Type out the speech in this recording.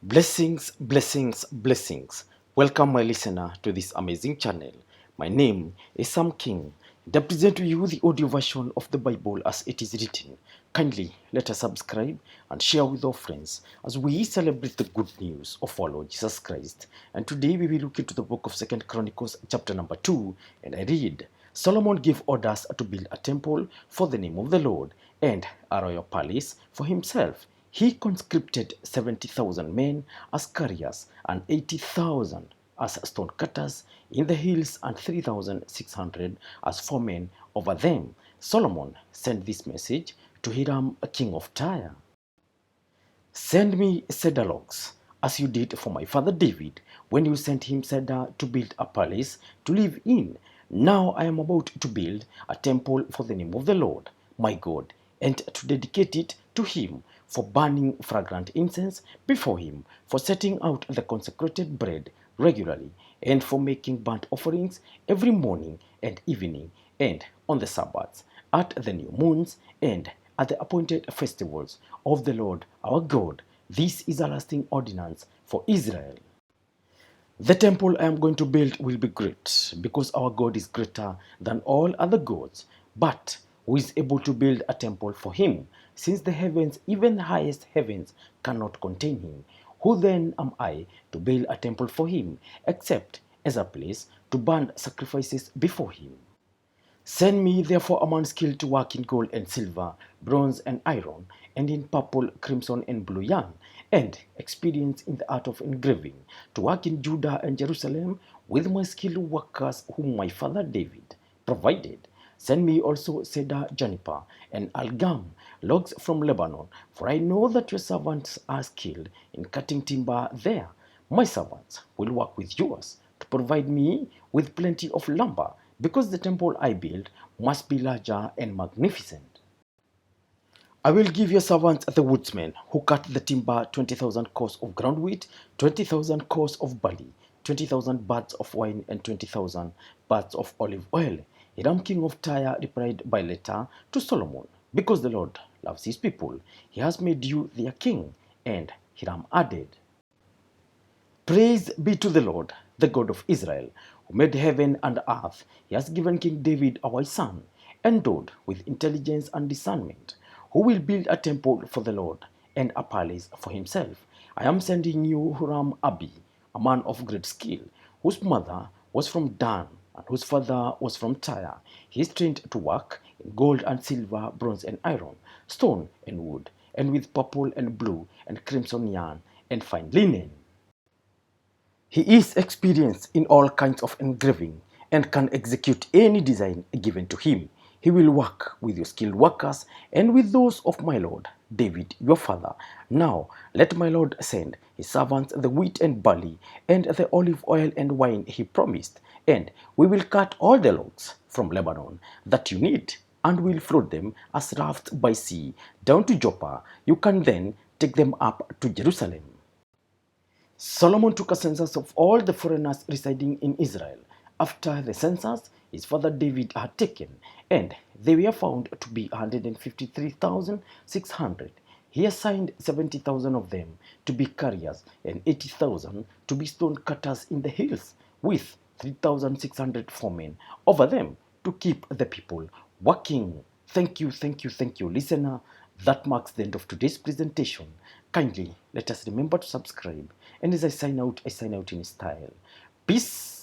Blessings, blessings, blessings. Welcome, my listener, to this amazing channel. My name is Sam King, and I present to you the audio version of the Bible as it is written. Kindly let us subscribe and share with our friends as we celebrate the good news of our Lord Jesus Christ. And today we will look into the book of 2 Chronicles chapter number 2, and I read, Solomon gave orders to build a temple for the name of the Lord and a royal palace for himself. He conscripted 70,000 men as carriers and 80,000 as stone cutters in the hills and 3,600 as foremen over them. Solomon sent this message to Hiram, king of Tyre. Send me cedar logs, as you did for my father David, when you sent him cedar to build a palace to live in. Now I am about to build a temple for the name of the Lord, my God, and to dedicate it to him, for burning fragrant incense before him, for setting out the consecrated bread regularly, and for making burnt offerings every morning and evening, and on the Sabbaths, at the new moons, and at the appointed festivals of the Lord our God. This is a lasting ordinance for Israel. The temple I am going to build will be great, because our God is greater than all other gods. But who is able to build a temple for him, since the heavens, even the highest heavens, cannot contain him? Who then am I to build a temple for him, except as a place to burn sacrifices before him? Send me therefore a man skilled to work in gold and silver, bronze and iron, and in purple, crimson, and blue yarn, and experience in the art of engraving, to work in Judah and Jerusalem with my skilled workers whom my father David provided. Send me also cedar, juniper, and algum, logs from Lebanon, for I know that your servants are skilled in cutting timber there. My servants will work with yours to provide me with plenty of lumber, because the temple I build must be larger and magnificent. I will give your servants the woodsmen who cut the timber 20,000 cors of ground wheat, 20,000 cors of barley, 20,000 baths of wine, and 20,000 baths of olive oil. Hiram, king of Tyre, replied by letter to Solomon, because the Lord loves his people, he has made you their king. And Hiram added, Praise be to the Lord, the God of Israel, who made heaven and earth. He has given King David our son, endowed with intelligence and discernment, who will build a temple for the Lord and a palace for himself. I am sending you Huram Abi, a man of great skill, whose mother was from Dan and whose father was from Tyre. He is trained to work in gold and silver, bronze and iron, stone and wood, and with purple and blue and crimson yarn and fine linen. He is experienced in all kinds of engraving and can execute any design given to him. He will work with your skilled workers and with those of my lord David your father. Now let my lord send his servants the wheat and barley and the olive oil and wine he promised, and we will cut all the logs from Lebanon that you need, and will float them as rafts by sea down to Joppa. You can then take them up to Jerusalem. Solomon took a census of all the foreigners residing in Israel. After the census, his father David had taken, and they were found to be 153,600. He assigned 70,000 of them to be carriers and 80,000 to be stone cutters in the hills, with 3,600 foremen over them to keep the people working. Thank you, thank you, thank you, listener. That marks the end of today's presentation. Kindly let us remember to subscribe. And as I sign out in style. Peace.